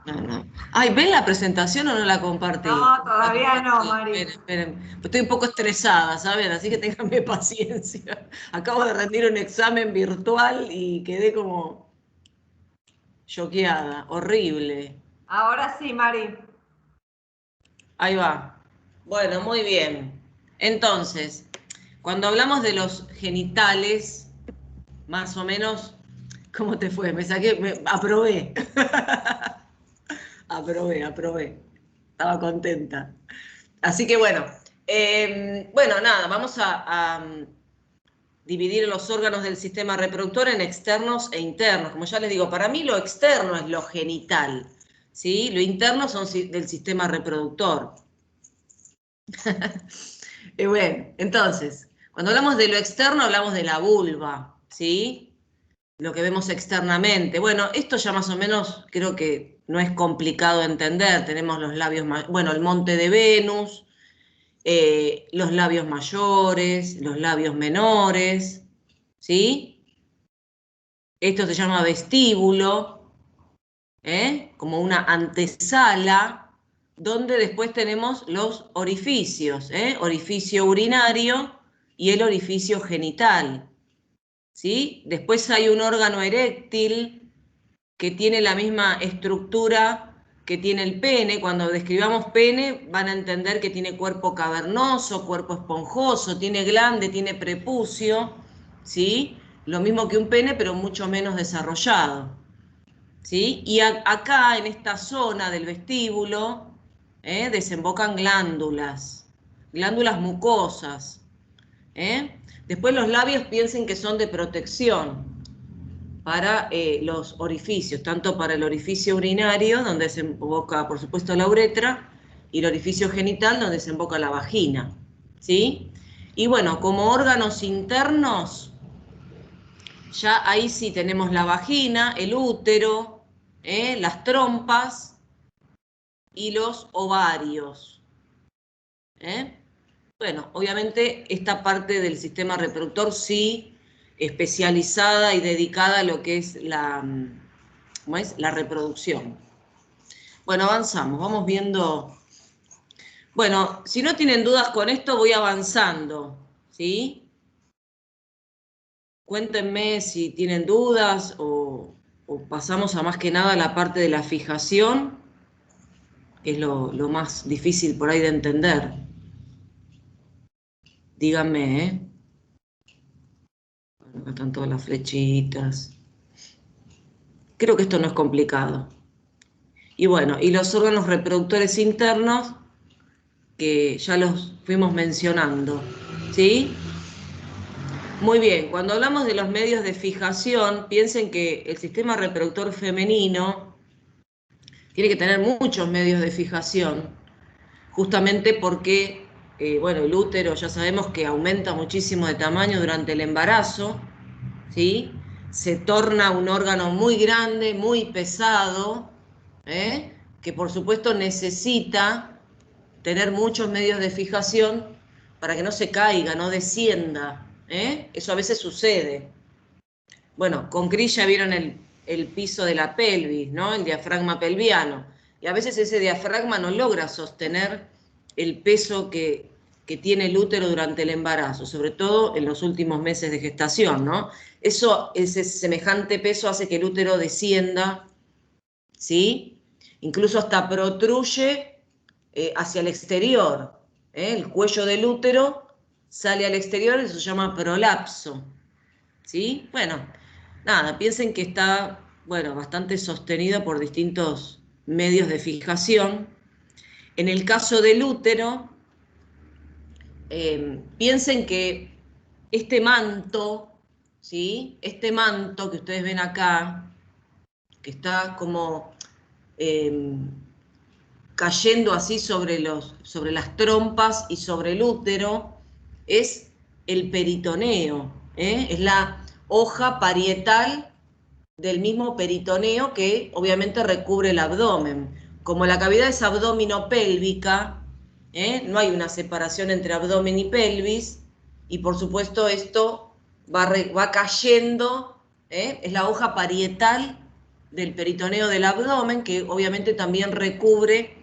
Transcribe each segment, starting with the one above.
No, no. Ay, ¿ven la presentación o no la compartí? No, La todavía no, compartí. Mari. Esperen, esperen. Estoy un poco estresada, ¿saben? Así que ténganme paciencia. Acabo de rendir un examen virtual y quedé como choqueada. Horrible. Ahora sí, Mari. Ahí va. Bueno, muy bien. Entonces, cuando hablamos de los genitales, más o menos, ¿cómo te fue? Aprobé. Aprobé. Estaba contenta. Así que bueno, bueno, nada, vamos a dividir los órganos del sistema reproductor en externos e internos. Como ya les digo, para mí lo externo es lo genital, ¿sí? Lo interno son del sistema reproductor. Bueno, entonces, cuando hablamos de lo externo, hablamos de la vulva, ¿sí? Lo que vemos externamente. Bueno, esto ya más o menos creo que no es complicado de entender. Tenemos los labios, bueno, el monte de Venus, los labios mayores, los labios menores, ¿sí? Esto se llama vestíbulo, como una antesala, donde después tenemos los orificios, orificio urinario y el orificio genital, ¿sí? Después hay un órgano eréctil que tiene la misma estructura que tiene el pene. Cuando describamos pene van a entender que tiene cuerpo cavernoso, cuerpo esponjoso, tiene glande, tiene prepucio, ¿sí? Lo mismo que un pene, pero mucho menos desarrollado, ¿sí? Y acá, en esta zona del vestíbulo, desembocan glándulas mucosas, ¿eh? Después los labios piensen que son de protección para los orificios, tanto para el orificio urinario, donde desemboca, por supuesto, la uretra, y el orificio genital, donde desemboca la vagina, ¿sí? Y bueno, como órganos internos, ya ahí sí tenemos la vagina, el útero, las trompas y los ovarios, ¿eh? Bueno, obviamente esta parte del sistema reproductor sí especializada y dedicada a lo que es ¿cómo es? La reproducción. Bueno, avanzamos, vamos viendo. Bueno, si no tienen dudas con esto, voy avanzando, ¿sí? Cuéntenme si tienen dudas o pasamos a más que nada la parte de la fijación, que es lo más difícil por ahí de entender. Díganme, ¿eh? Acá están todas las flechitas. Creo que esto no es complicado. Y bueno, y los órganos reproductores internos, que ya los fuimos mencionando, ¿sí? Muy bien, cuando hablamos de los medios de fijación, piensen que el sistema reproductor femenino tiene que tener muchos medios de fijación, justamente porque, bueno, el útero ya sabemos que aumenta muchísimo de tamaño durante el embarazo, ¿sí? Se torna un órgano muy grande, muy pesado, que por supuesto necesita tener muchos medios de fijación para que no se caiga, no descienda. Eso a veces sucede. Bueno, con Cris ya vieron el piso de la pelvis, ¿no? El diafragma pelviano. Y a veces ese diafragma no logra sostener el peso que tiene el útero durante el embarazo, sobre todo en los últimos meses de gestación, ¿no? Ese semejante peso hace que el útero descienda, ¿sí? Incluso hasta protruye hacia el exterior. El cuello del útero sale al exterior y eso se llama prolapso, ¿sí? Bueno, nada, piensen que está, bueno, bastante sostenido por distintos medios de fijación. En el caso del útero, piensen que este manto, ¿sí? Este manto que ustedes ven acá, que está como cayendo así sobre las trompas y sobre el útero, es el peritoneo, es la hoja parietal del mismo peritoneo que obviamente recubre el abdomen. Como la cavidad es abdominopélvica, no hay una separación entre abdomen y pelvis, y por supuesto esto va cayendo, es la hoja parietal del peritoneo del abdomen, que obviamente también recubre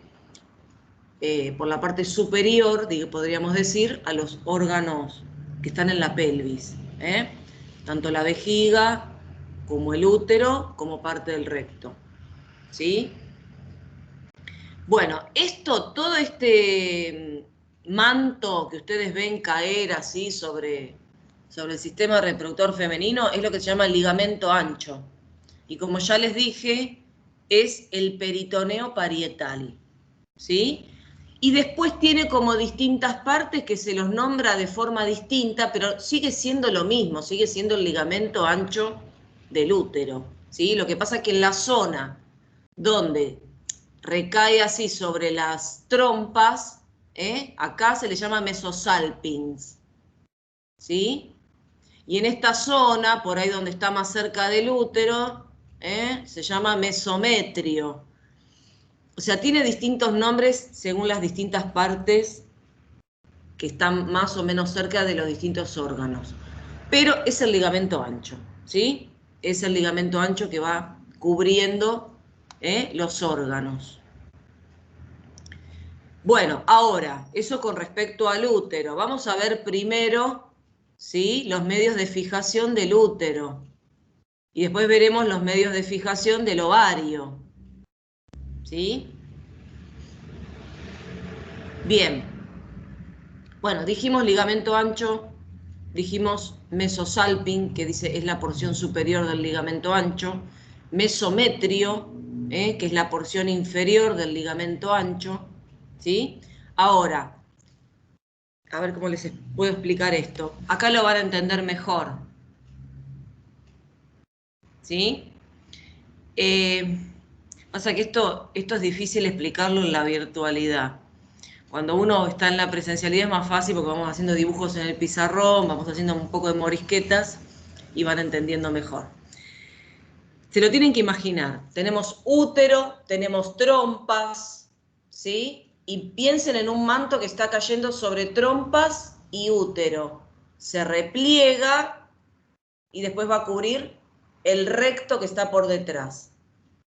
por la parte superior, podríamos decir, a los órganos que están en la pelvis, tanto la vejiga como el útero, como parte del recto, ¿sí? Bueno, todo este manto que ustedes ven caer así sobre el sistema reproductor femenino es lo que se llama el ligamento ancho. Y como ya les dije, es el peritoneo parietal, ¿sí? Y después tiene como distintas partes que se los nombra de forma distinta, pero sigue siendo lo mismo, sigue siendo el ligamento ancho del útero, ¿sí? Lo que pasa es que en la zona donde recae así sobre las trompas, acá se le llama mesosalpinx, ¿sí? Y en esta zona, por ahí donde está más cerca del útero, se llama mesometrio. O sea, tiene distintos nombres según las distintas partes que están más o menos cerca de los distintos órganos. Pero es el ligamento ancho, ¿sí? Es el ligamento ancho que va cubriendo los órganos. Bueno, ahora, eso con respecto al útero. Vamos a ver primero, ¿sí?, los medios de fijación del útero. Y después veremos los medios de fijación del ovario, ¿sí? Bien. Bueno, dijimos ligamento ancho, dijimos mesosalping, que dice es la porción superior del ligamento ancho, mesometrio, que es la porción inferior del ligamento ancho, ¿sí? Ahora, a ver cómo les puedo explicar esto. Acá lo van a entender mejor, ¿sí? Pasa que esto es difícil explicarlo en la virtualidad. Cuando uno está en la presencialidad es más fácil porque vamos haciendo dibujos en el pizarrón, vamos haciendo un poco de morisquetas y van entendiendo mejor. Se lo tienen que imaginar. Tenemos útero, tenemos trompas, ¿sí? Y piensen en un manto que está cayendo sobre trompas y útero. Se repliega y después va a cubrir el recto que está por detrás,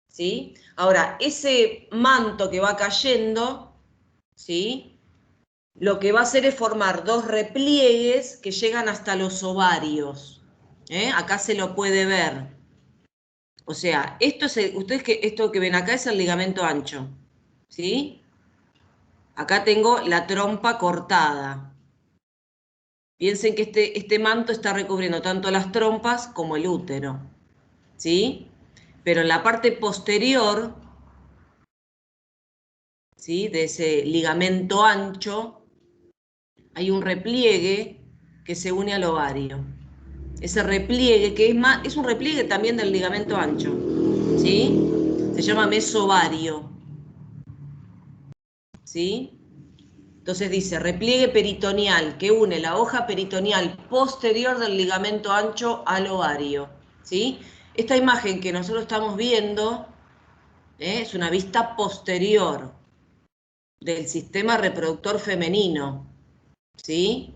¿sí? Ahora, ese manto que va cayendo, ¿sí?, lo que va a hacer es formar dos repliegues que llegan hasta los ovarios. Acá se lo puede ver. O sea, esto que ven acá es el ligamento ancho, ¿sí? Acá tengo la trompa cortada. Piensen que este manto está recubriendo tanto las trompas como el útero, ¿sí? Pero en la parte posterior, ¿sí?, de ese ligamento ancho, hay un repliegue que se une al ovario. Ese repliegue, que es un repliegue también del ligamento ancho, ¿sí? Se llama mesovario, ¿sí? Entonces dice, repliegue peritoneal que une la hoja peritoneal posterior del ligamento ancho al ovario, ¿sí? Esta imagen que nosotros estamos viendo es una vista posterior del sistema reproductor femenino, ¿sí?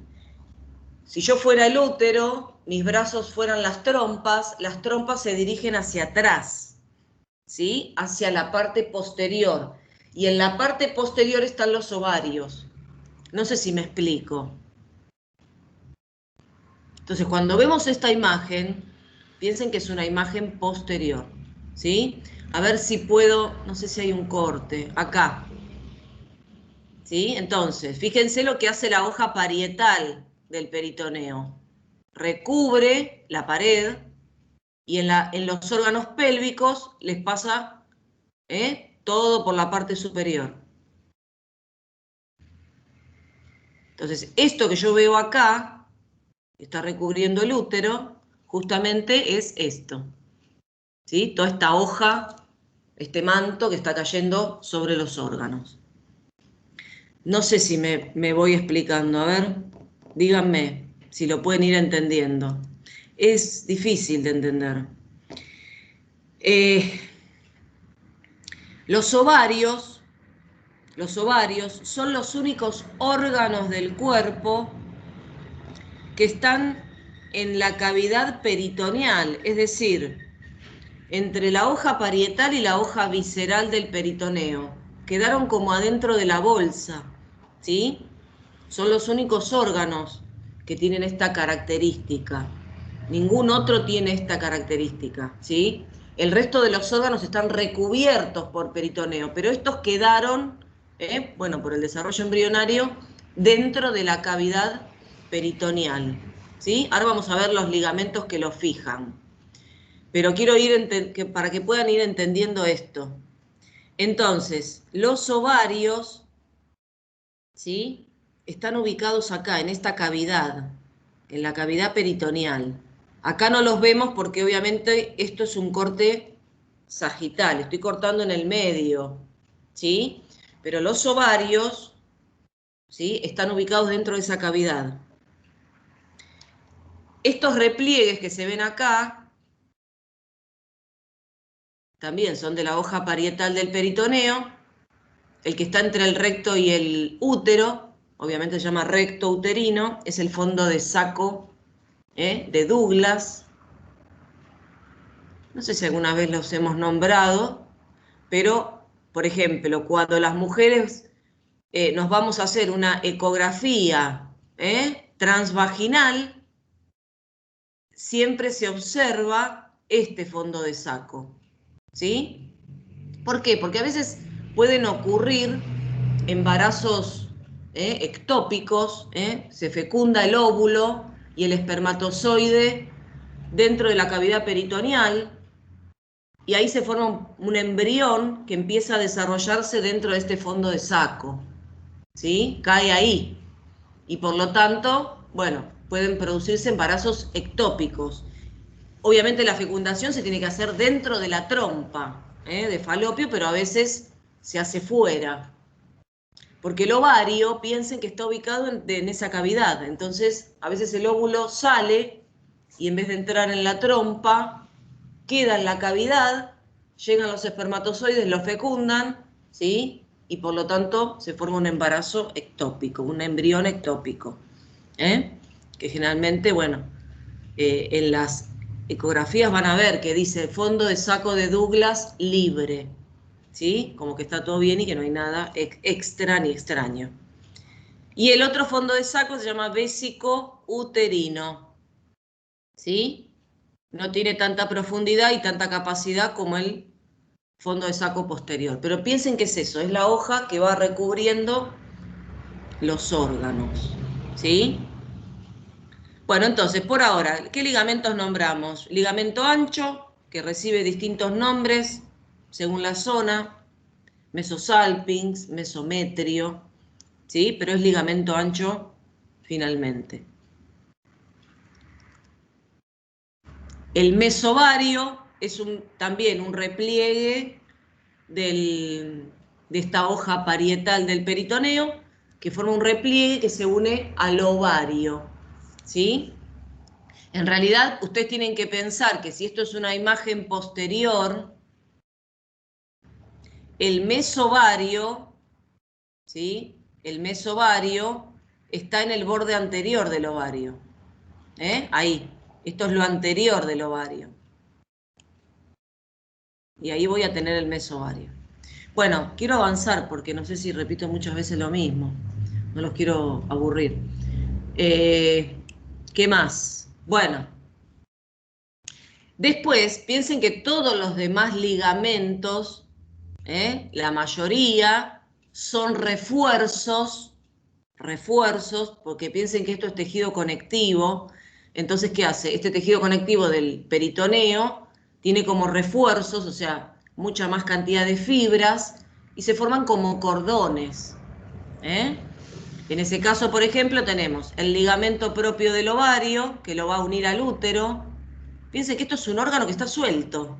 Si yo fuera el útero, mis brazos fueran las trompas se dirigen hacia atrás, ¿sí?, hacia la parte posterior. Y en la parte posterior están los ovarios. No sé si me explico. Entonces, cuando vemos esta imagen, piensen que es una imagen posterior, ¿sí? A ver si puedo, no sé si hay un corte, acá, ¿sí? Entonces, fíjense lo que hace la hoja parietal del peritoneo. Recubre la pared y en los órganos pélvicos les pasa todo por la parte superior. Entonces, esto que yo veo acá, que está recubriendo el útero, justamente es esto, ¿sí? Toda esta hoja, este manto que está cayendo sobre los órganos. No sé si me voy explicando, a ver, díganme si lo pueden ir entendiendo. Es difícil de entender. Los ovarios son los únicos órganos del cuerpo que están en la cavidad peritoneal, es decir, entre la hoja parietal y la hoja visceral del peritoneo. Quedaron como adentro de la bolsa, ¿sí? Son los únicos órganos que tienen esta característica. Ningún otro tiene esta característica, ¿sí? El resto de los órganos están recubiertos por peritoneo, pero estos quedaron, bueno, por el desarrollo embrionario, dentro de la cavidad peritoneal, ¿sí? Ahora vamos a ver los ligamentos que lo fijan. Pero quiero para que puedan ir entendiendo esto. Entonces, los ovarios, ¿sí?, están ubicados acá, en esta cavidad, en la cavidad peritoneal. Acá no los vemos porque obviamente esto es un corte sagital, estoy cortando en el medio, ¿sí? Pero los ovarios, ¿sí?, están ubicados dentro de esa cavidad. Estos repliegues que se ven acá también son de la hoja parietal del peritoneo. El que está entre el recto y el útero, obviamente se llama recto uterino, es el fondo de saco de Douglas. No sé si alguna vez los hemos nombrado, pero, por ejemplo, cuando las mujeres nos vamos a hacer una ecografía transvaginal, siempre se observa este fondo de saco, ¿sí? ¿Por qué? Porque a veces pueden ocurrir embarazos ectópicos, se fecunda el óvulo y el espermatozoide dentro de la cavidad peritoneal, y ahí se forma un embrión que empieza a desarrollarse dentro de este fondo de saco, ¿sí? Cae ahí, y por lo tanto, bueno, pueden producirse embarazos ectópicos. Obviamente la fecundación se tiene que hacer dentro de la trompa de falopio, pero a veces se hace fuera. Porque el ovario, piensen que está ubicado en esa cavidad. Entonces, a veces el óvulo sale y en vez de entrar en la trompa, queda en la cavidad, llegan los espermatozoides, lo fecundan, ¿sí? Y por lo tanto se forma un embarazo ectópico, un embrión ectópico. Que generalmente, bueno, en las ecografías van a ver que dice fondo de saco de Douglas libre, ¿sí? Como que está todo bien y que no hay nada extra ni extraño. Y el otro fondo de saco se llama vésico uterino, ¿sí? No tiene tanta profundidad y tanta capacidad como el fondo de saco posterior. Pero piensen que es eso, es la hoja que va recubriendo los órganos, ¿sí? Bueno, entonces, por ahora, ¿qué ligamentos nombramos? Ligamento ancho, que recibe distintos nombres según la zona, mesosalpinx, mesometrio, ¿sí? Pero es ligamento ancho finalmente. El mesovario es también un repliegue de esta hoja parietal del peritoneo, que forma un repliegue que se une al ovario, ¿sí? En realidad, ustedes tienen que pensar que si esto es una imagen posterior, el mesovario, ¿sí?, el mesovario está en el borde anterior del ovario. Ahí. Esto es lo anterior del ovario. Y ahí voy a tener el mesovario. Bueno, quiero avanzar porque no sé si repito muchas veces lo mismo. No los quiero aburrir. ¿Qué más? Bueno. Después, piensen que todos los demás ligamentos, la mayoría, son refuerzos, porque piensen que esto es tejido conectivo. Entonces, ¿qué hace? Este tejido conectivo del peritoneo tiene como refuerzos, o sea, mucha más cantidad de fibras, y se forman como cordones. En ese caso, por ejemplo, tenemos el ligamento propio del ovario, que lo va a unir al útero. Piensen que esto es un órgano que está suelto,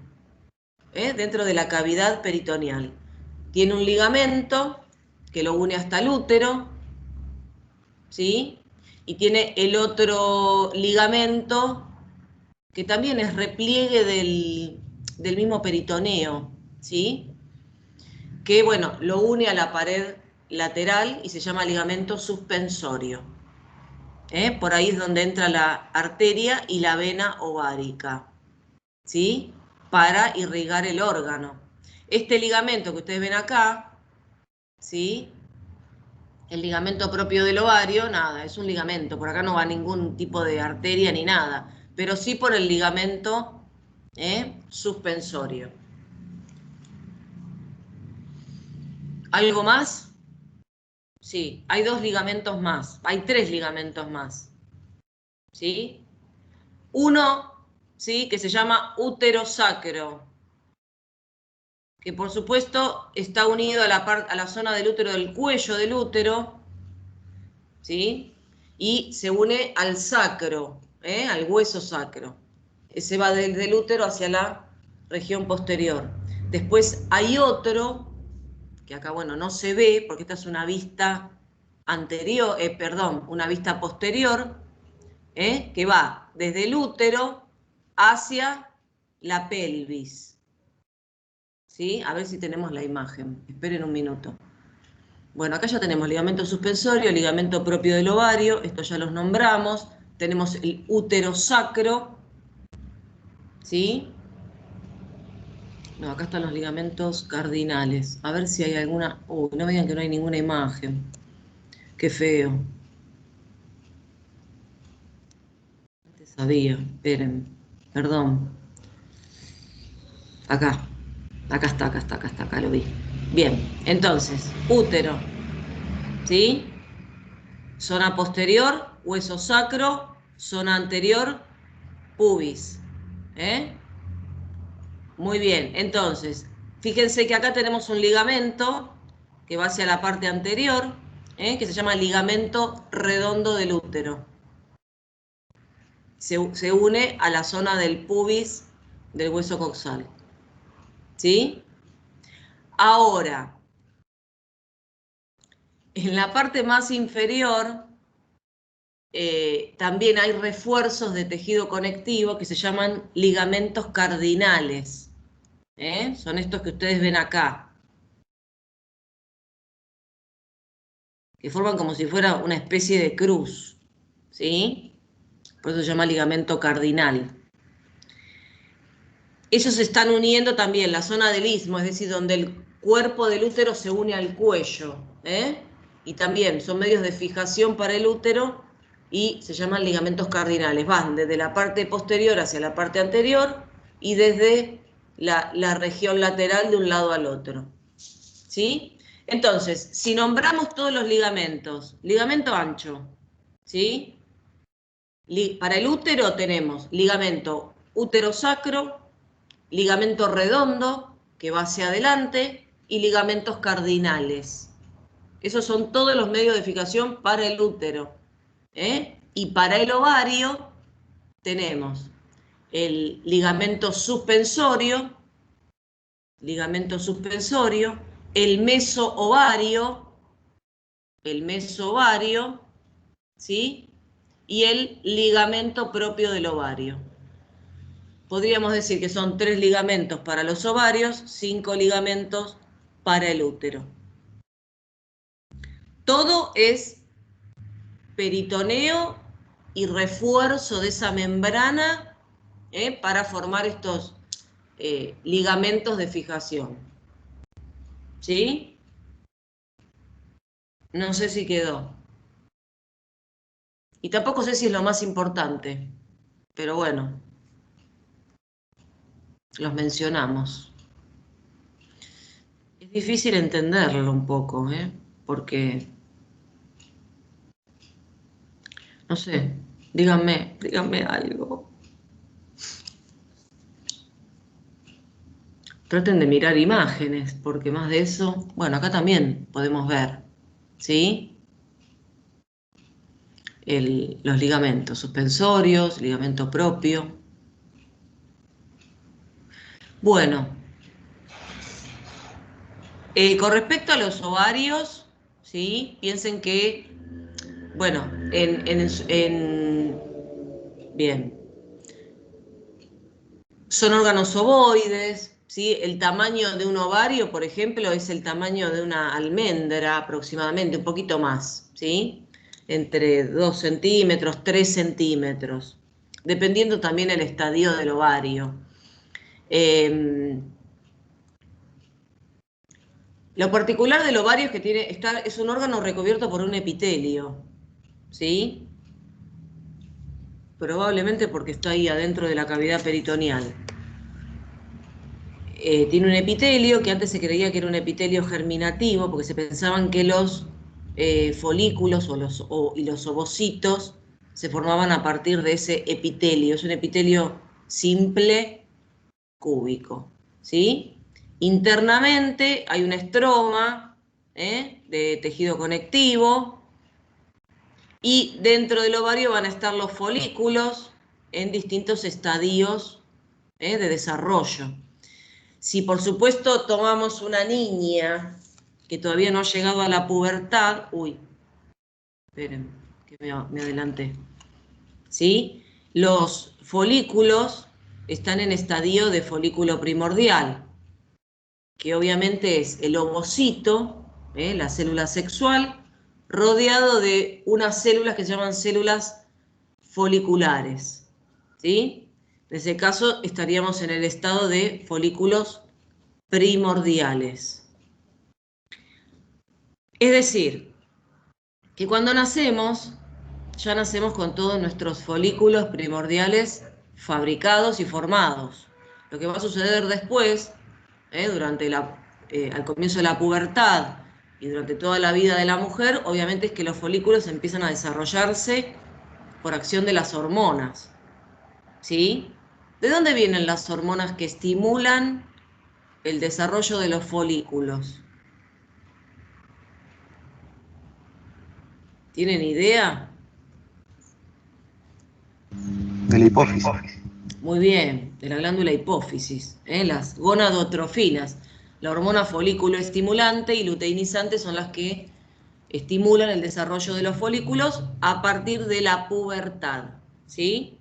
dentro de la cavidad peritoneal. Tiene un ligamento que lo une hasta el útero, ¿sí? Y tiene el otro ligamento que también es repliegue del mismo peritoneo, ¿sí? Que, bueno, lo une a la pared lateral y se llama ligamento suspensorio. Por ahí es donde entra la arteria y la vena ovárica, ¿sí? para irrigar el órgano. Este ligamento que ustedes ven acá, ¿sí? El ligamento propio del ovario, nada, es un ligamento. Por acá no va ningún tipo de arteria ni nada, pero sí por el ligamento suspensorio. ¿Algo más? Sí, hay 2 ligamentos más, hay 3 ligamentos más, ¿sí? Uno, ¿sí? Que se llama útero sacro, que por supuesto está unido a la zona del útero, del cuello del útero, ¿sí? Y se une al sacro, al hueso sacro. Se va desde el útero hacia la región posterior. Después hay otro, que acá, bueno, no se ve, porque esta es una vista anterior, perdón, una vista posterior, que va desde el útero hacia la pelvis. ¿Sí? A ver si tenemos la imagen. Esperen un minuto. Bueno, acá ya tenemos ligamento suspensorio, ligamento propio del ovario, esto ya los nombramos. Tenemos el útero sacro, ¿sí? No, acá están los ligamentos cardinales. A ver si hay alguna... Uy, no me digan que no hay ninguna imagen. Qué feo. Antes sabía, esperen. Perdón. Acá. Acá lo vi. Bien, entonces, útero, ¿sí? Zona posterior, hueso sacro, zona anterior, pubis. Muy bien, entonces, fíjense que acá tenemos un ligamento que va hacia la parte anterior, que se llama ligamento redondo del útero. Se une a la zona del pubis del hueso coxal. ¿Sí? Ahora, en la parte más inferior también hay refuerzos de tejido conectivo que se llaman ligamentos cardinales. Son estos que ustedes ven acá, que forman como si fuera una especie de cruz, ¿sí? Por eso se llama ligamento cardinal. Ellos se están uniendo también la zona del istmo, es decir, donde el cuerpo del útero se une al cuello, y también son medios de fijación para el útero y se llaman ligamentos cardinales. Van desde la parte posterior hacia la parte anterior y desde la región lateral de un lado al otro. ¿Sí? Entonces, si nombramos todos los ligamentos, ligamento ancho, ¿sí? Para el útero tenemos ligamento útero-sacro, ligamento redondo, que va hacia adelante, y ligamentos cardinales. Esos son todos los medios de fijación para el útero. Y para el ovario tenemos el ligamento suspensorio, el meso-ovario, ¿sí? Y el ligamento propio del ovario. Podríamos decir que son 3 ligamentos para los ovarios, 5 ligamentos para el útero. Todo es peritoneo y refuerzo de esa membrana para formar estos ligamentos de fijación. ¿Sí? No sé si quedó. Y tampoco sé si es lo más importante, pero bueno, los mencionamos. Es difícil entenderlo un poco, porque, no sé, díganme algo. Traten de mirar imágenes, porque más de eso, bueno, acá también podemos ver, ¿sí? Los ligamentos suspensorios, ligamento propio. Bueno, con respecto a los ovarios, ¿sí? Piensen que, bueno, bien, son órganos ovoides, ¿sí? El tamaño de un ovario, por ejemplo, es el tamaño de una almendra aproximadamente, un poquito más, ¿sí? Entre 2 centímetros, 3 centímetros, dependiendo también el estadio del ovario. Lo particular del ovario es que es un órgano recubierto por un epitelio, ¿sí? Probablemente porque está ahí adentro de la cavidad peritoneal. Tiene un epitelio que antes se creía que era un epitelio germinativo, porque se pensaban que los folículos y los ovocitos se formaban a partir de ese epitelio. Es un epitelio simple cúbico, ¿sí? Internamente hay una estroma de tejido conectivo y dentro del ovario van a estar los folículos en distintos estadios de desarrollo. Si por supuesto tomamos una niña que todavía no ha llegado a la pubertad, esperen, que me adelanté, ¿sí? Los folículos están en estadio de folículo primordial, que obviamente es el ovocito, la célula sexual, rodeado de unas células que se llaman células foliculares, ¿sí? En ese caso estaríamos en el estado de folículos primordiales. Es decir, que cuando nacemos, ya nacemos con todos nuestros folículos primordiales fabricados y formados. Lo que va a suceder después, al comienzo de la pubertad y durante toda la vida de la mujer, obviamente es que los folículos empiezan a desarrollarse por acción de las hormonas, ¿sí? ¿De dónde vienen las hormonas que estimulan el desarrollo de los folículos? ¿Tienen idea? De la hipófisis. Muy bien, de la glándula hipófisis, las gonadotrofinas. La hormona folículo estimulante y luteinizante son las que estimulan el desarrollo de los folículos a partir de la pubertad, ¿sí?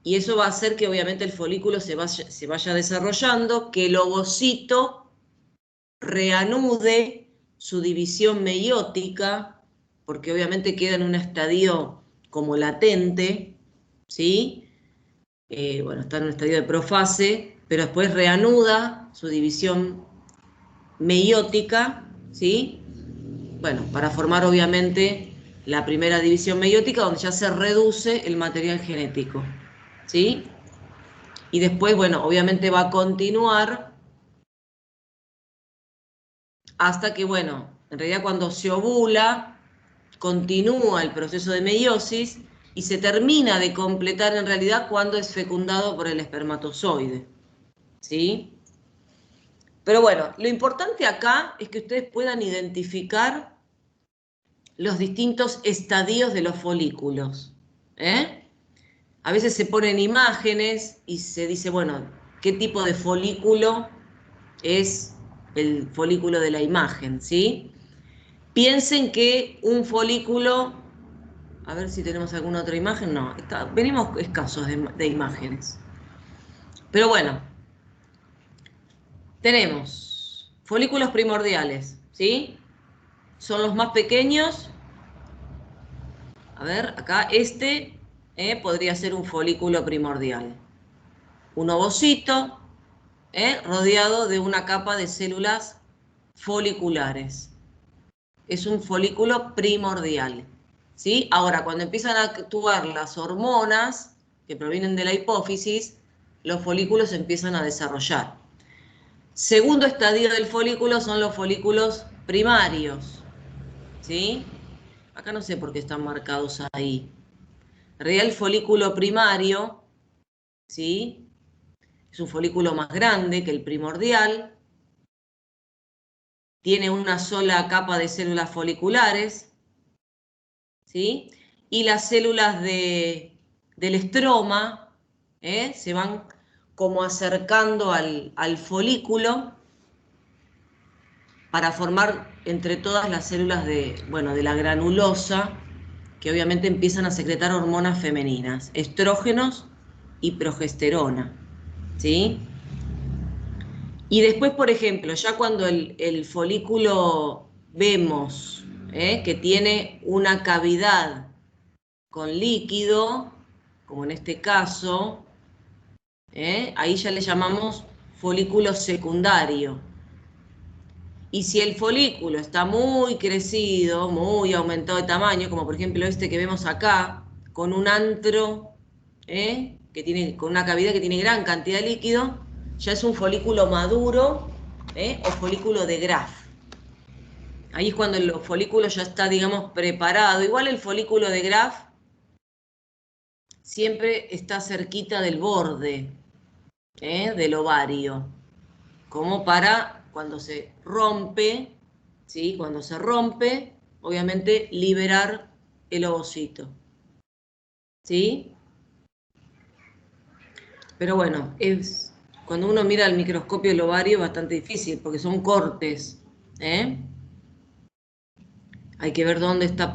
Y eso va a hacer que obviamente el folículo se vaya desarrollando, que el ovocito reanude su división meiótica, porque obviamente queda en un estadio como latente, ¿sí? Bueno, está en un estadio de profase, pero después reanuda su división meiótica, ¿sí? Bueno, para formar obviamente la primera división meiótica, donde ya se reduce el material genético, ¿sí? Y después, bueno, obviamente va a continuar hasta que, bueno, en realidad cuando se ovula, continúa el proceso de meiosis y se termina de completar en realidad cuando es fecundado por el espermatozoide, ¿sí? Pero bueno, lo importante acá es que ustedes puedan identificar los distintos estadios de los folículos, A veces se ponen imágenes y se dice, bueno, ¿qué tipo de folículo es el folículo de la imagen, ¿sí? Piensen que un folículo, a ver si tenemos alguna otra imagen, no, venimos escasos de imágenes. Pero bueno, tenemos folículos primordiales, ¿sí? Son los más pequeños. A ver, acá podría ser un folículo primordial. Un ovocito rodeado de una capa de células foliculares. Es un folículo primordial, ¿sí? Ahora, cuando empiezan a actuar las hormonas que provienen de la hipófisis, los folículos empiezan a desarrollar. Segundo estadio del folículo son los folículos primarios, ¿sí? Acá no sé por qué están marcados ahí. En realidad el folículo primario, ¿sí? Es un folículo más grande que el primordial, tiene una sola capa de células foliculares, ¿sí? Y las células del estroma se van como acercando al folículo para formar entre todas las células de la granulosa, que obviamente empiezan a secretar hormonas femeninas, estrógenos y progesterona, ¿sí? Y después, por ejemplo, ya cuando el folículo vemos que tiene una cavidad con líquido, como en este caso, Ahí ya le llamamos folículo secundario. Y si el folículo está muy crecido, muy aumentado de tamaño, como por ejemplo este que vemos acá, con un antro, con una cavidad que tiene gran cantidad de líquido, ya es un folículo maduro, o folículo de Graf. Ahí es cuando el folículo ya está, digamos, preparado. Igual el folículo de Graf siempre está cerquita del borde, del ovario, como para cuando se rompe, ¿sí? Cuando se rompe, obviamente liberar el ovocito, ¿sí? Pero bueno, cuando uno mira al microscopio el ovario es bastante difícil porque son cortes, ¿eh? Hay que ver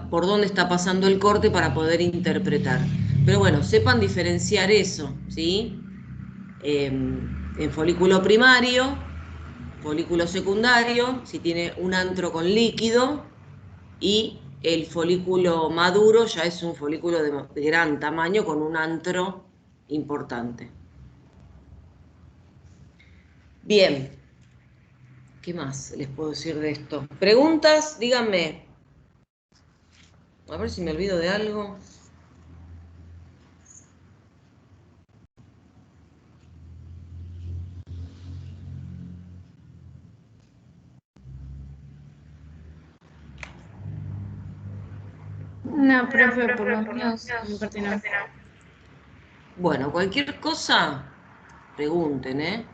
por dónde está pasando el corte para poder interpretar. Pero bueno, sepan diferenciar eso, ¿sí? En folículo primario, folículo secundario, si tiene un antro con líquido, y el folículo maduro ya es un folículo de gran tamaño con un antro importante. Bien, ¿qué más les puedo decir de esto? ¿Preguntas? Díganme. A ver si me olvido de algo. No, profe, por lo menos mi parte no. Bueno, cualquier cosa, pregunten, ¿eh?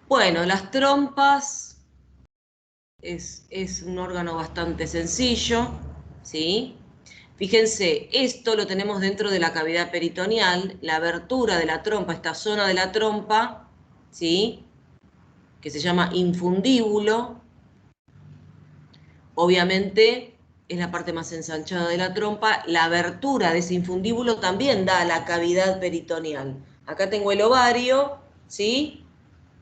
Bueno, las trompas es un órgano bastante sencillo, ¿sí? Fíjense, esto lo tenemos dentro de la cavidad peritoneal, la abertura de la trompa, esta zona de la trompa, ¿sí? Que se llama infundíbulo. Obviamente es la parte más ensanchada de la trompa. La abertura de ese infundíbulo también da a la cavidad peritoneal. Acá tengo el ovario, ¿sí?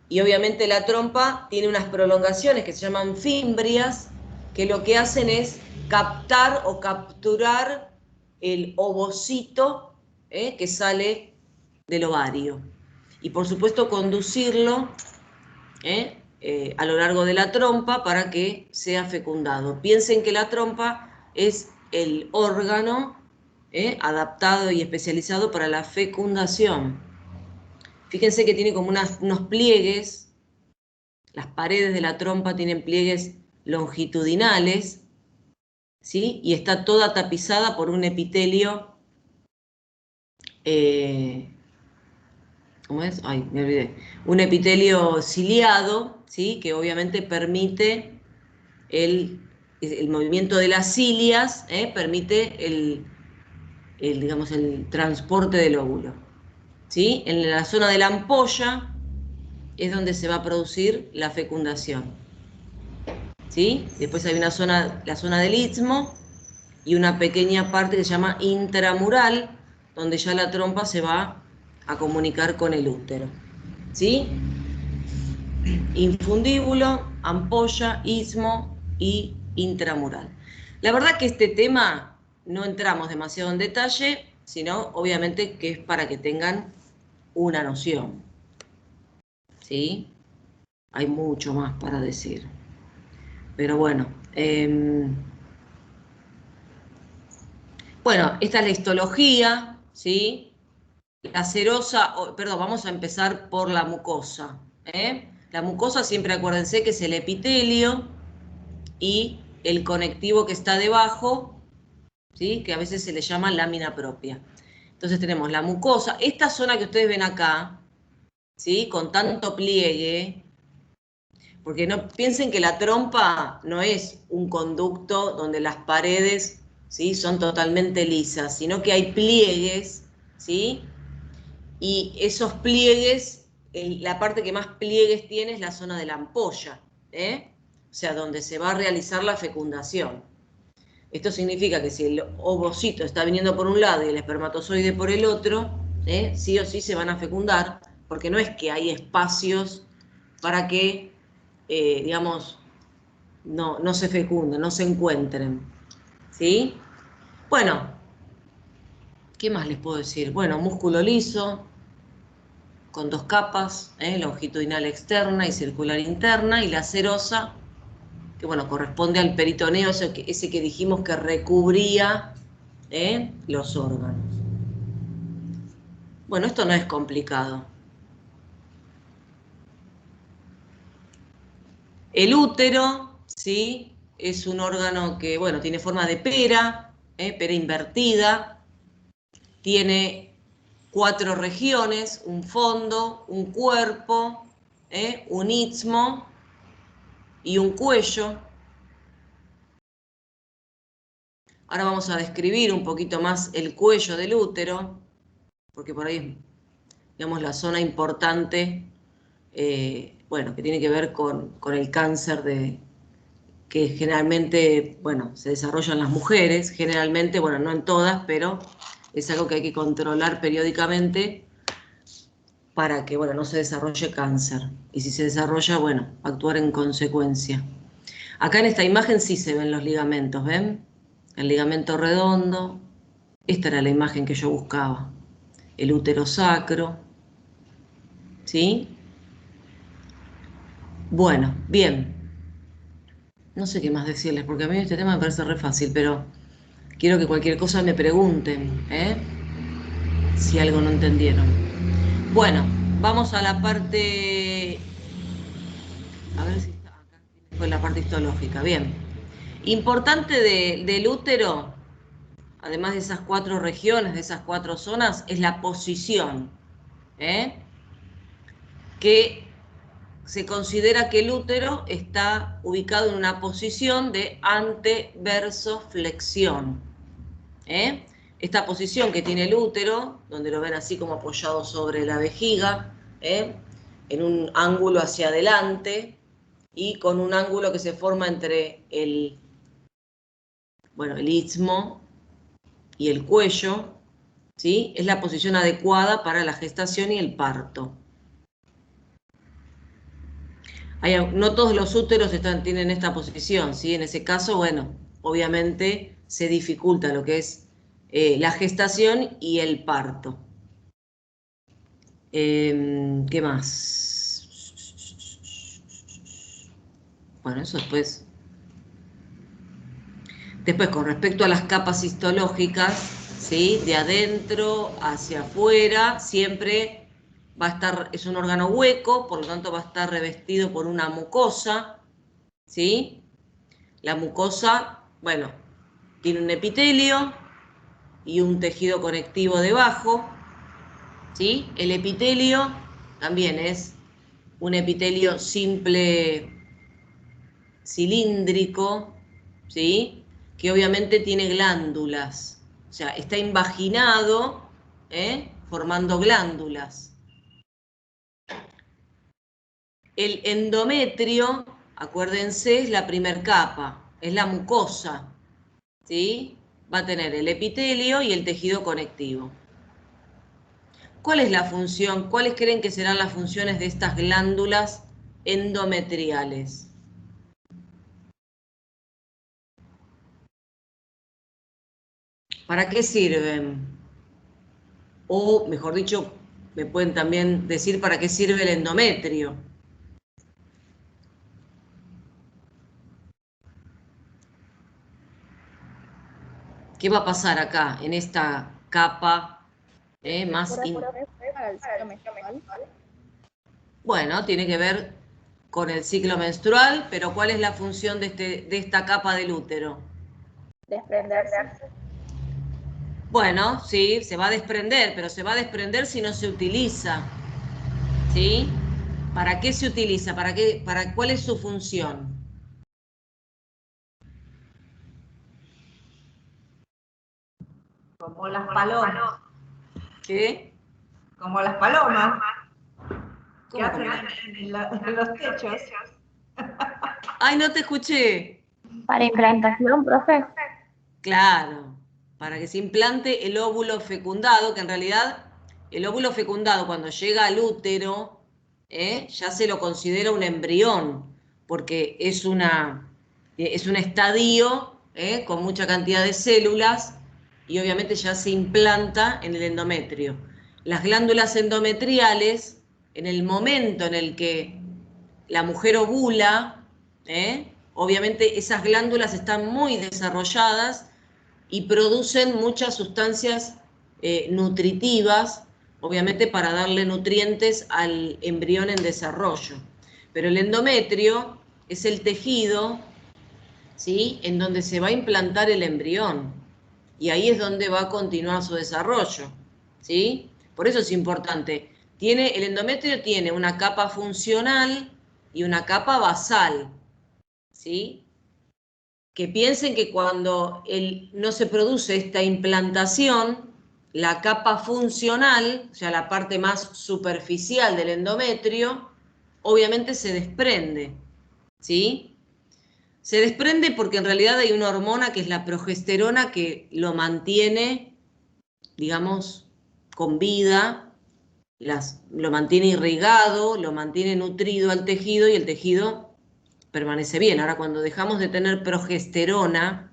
Y obviamente la trompa tiene unas prolongaciones que se llaman fimbrias, que lo que hacen es captar o capturar el ovocito, que sale del ovario. Y por supuesto conducirlo, a lo largo de la trompa para que sea fecundado. Piensen que la trompa es el órgano, adaptado y especializado para la fecundación. Fíjense que tiene como unos pliegues, las paredes de la trompa tienen pliegues longitudinales, ¿sí? Y está toda tapizada por un epitelio, ¿cómo es? Ay, me olvidé. Un epitelio ciliado, ¿sí? Que obviamente permite el movimiento de las cilias, permite digamos, el transporte del óvulo, ¿sí? En la zona de la ampolla es donde se va a producir la fecundación, ¿sí? Después hay la zona del istmo y una pequeña parte que se llama intramural, donde ya la trompa se va a comunicar con el útero, ¿sí? Infundíbulo, ampolla, istmo y intramural. La verdad que este tema no entramos demasiado en detalle, sino obviamente que es para que tengan una noción, ¿sí? Hay mucho más para decir. Pero bueno, esta es la histología, ¿sí? La serosa, perdón, vamos a empezar por la mucosa, ¿eh? La mucosa, siempre acuérdense que es el epitelio y el conectivo que está debajo, ¿sí? Que a veces se le llama lámina propia. Entonces tenemos la mucosa, esta zona que ustedes ven acá, ¿sí? Con tanto pliegue, porque no piensen que la trompa no es un conducto donde las paredes, ¿sí? Son totalmente lisas, sino que hay pliegues, ¿sí? Y esos pliegues, la parte que más pliegues tiene es la zona de la ampolla, o sea, donde se va a realizar la fecundación. Esto significa que si el ovocito está viniendo por un lado y el espermatozoide por el otro, sí o sí se van a fecundar, porque no es que hay espacios para que, digamos, no se fecunden, no se encuentren, ¿sí? Bueno, ¿qué más les puedo decir? Bueno, músculo liso, con 2 capas, longitudinal externa y circular interna, y la serosa, que bueno, corresponde al peritoneo, ese que dijimos que recubría los órganos. Bueno, esto no es complicado. El útero, ¿sí? Es un órgano que, bueno, tiene forma de pera, pera invertida, tiene 4 regiones, un fondo, un cuerpo, un istmo y un cuello. Ahora vamos a describir un poquito más el cuello del útero, porque por ahí, digamos, la zona importante, bueno, que tiene que ver con el cáncer que generalmente, bueno, se desarrolla en las mujeres, generalmente, bueno, no en todas, pero es algo que hay que controlar periódicamente para que, bueno, no se desarrolle cáncer. Y si se desarrolla, bueno, actuar en consecuencia. Acá en esta imagen sí se ven los ligamentos, ¿ven? El ligamento redondo. Esta era la imagen que yo buscaba. El útero sacro. ¿Sí? Bueno, bien. No sé qué más decirles, porque a mí este tema me parece re fácil, pero quiero que cualquier cosa me pregunten, si algo no entendieron. Bueno, vamos a la parte... A ver si está acá. Fue la parte histológica. Bien. Importante del útero, además de esas 4 regiones, de esas 4 zonas, es la posición. Que se considera que el útero está ubicado en una posición de anteversoflexión. Esta posición que tiene el útero, donde lo ven así como apoyado sobre la vejiga, en un ángulo hacia adelante y con un ángulo que se forma entre el istmo y el cuello, ¿sí? Es la posición adecuada para la gestación y el parto. No todos los úteros tienen esta posición, ¿sí? En ese caso, bueno, obviamente se dificulta lo que es la gestación y el parto. ¿Qué más? Bueno, eso después. Después, con respecto a las capas histológicas, ¿sí? De adentro hacia afuera, siempre va a estar, es un órgano hueco, por lo tanto va a estar revestido por una mucosa, ¿sí? La mucosa, bueno, tiene un epitelio y un tejido conectivo debajo, ¿sí? El epitelio también es un epitelio simple cilíndrico, ¿sí? Que obviamente tiene glándulas, o sea, está invaginado, formando glándulas. El endometrio, acuérdense, es la primer capa, es la mucosa, ¿sí? Va a tener el epitelio y el tejido conectivo. ¿Cuál es la función? ¿Cuáles creen que serán las funciones de estas glándulas endometriales? ¿Para qué sirven? O, mejor dicho, me pueden también decir para qué sirve el endometrio. ¿Qué va a pasar acá, en esta capa más... Para el ciclo menstrual. Bueno, tiene que ver con el ciclo menstrual, pero ¿cuál es la función de esta capa del útero? Desprenderse. Bueno, sí, se va a desprender, pero se va a desprender si no se utiliza. ¿Sí? ¿Para qué se utiliza? ¿Cuál es su función? Como las palomas. ¿Qué? Como las palomas que ¿Cómo, hacen cómo? en los techos. Ay, no te escuché. Para implantación, profe. Claro, para que se implante el óvulo fecundado, que en realidad el óvulo fecundado cuando llega al útero, ya se lo considera un embrión, porque es un estadio con mucha cantidad de células y obviamente ya se implanta en el endometrio. Las glándulas endometriales en el momento en el que la mujer ovula, obviamente esas glándulas están muy desarrolladas y producen muchas sustancias nutritivas, obviamente para darle nutrientes al embrión en desarrollo. Pero el endometrio es el tejido, ¿sí?, en donde se va a implantar el embrión. Y ahí es donde va a continuar su desarrollo, ¿sí? Por eso es importante. El endometrio tiene una capa funcional y una capa basal, ¿sí? Que piensen que cuando no se produce esta implantación, la capa funcional, o sea, la parte más superficial del endometrio, obviamente se desprende, ¿sí? Se desprende porque en realidad hay una hormona que es la progesterona que lo mantiene, digamos, con vida, lo mantiene irrigado, lo mantiene nutrido al tejido y el tejido permanece bien. Ahora, cuando dejamos de tener progesterona,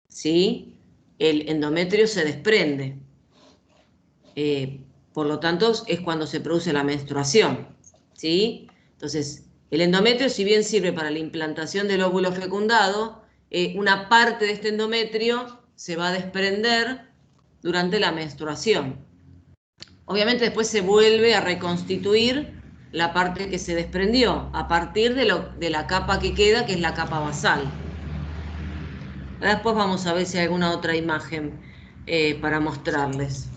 ¿sí?, el endometrio se desprende. Por lo tanto, es cuando se produce la menstruación, ¿sí? Entonces, el endometrio, si bien sirve para la implantación del óvulo fecundado, una parte de este endometrio se va a desprender durante la menstruación. Obviamente después se vuelve a reconstituir la parte que se desprendió a partir de la capa que queda, que es la capa basal. Después vamos a ver si hay alguna otra imagen para mostrarles.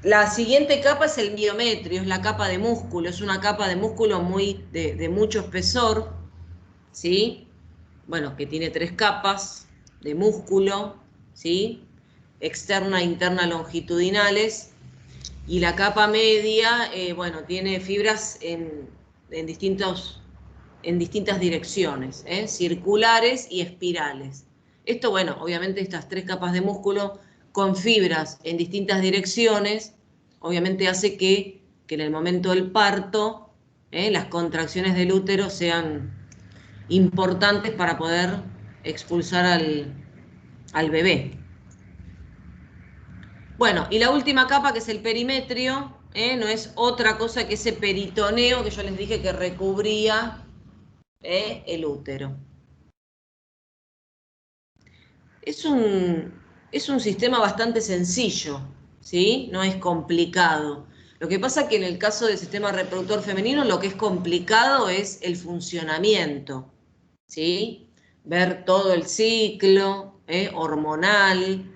La siguiente capa es el miometrio, es la capa de músculo, es una capa de músculo de mucho espesor, ¿sí? Bueno, que tiene 3 capas de músculo, ¿sí? Externa e interna longitudinales, y la capa media, bueno, tiene fibras en distintas direcciones, circulares y espirales. Esto, bueno, obviamente estas 3 capas de músculo con fibras en distintas direcciones, obviamente hace que en el momento del parto, las contracciones del útero sean importantes para poder expulsar al bebé. Bueno, y la última capa, que es el perimetrio, no es otra cosa que ese peritoneo que yo les dije que recubría el útero. Es un sistema bastante sencillo, ¿sí? No es complicado. Lo que pasa es que en el caso del sistema reproductor femenino lo que es complicado es el funcionamiento, ¿sí? Ver todo el ciclo hormonal,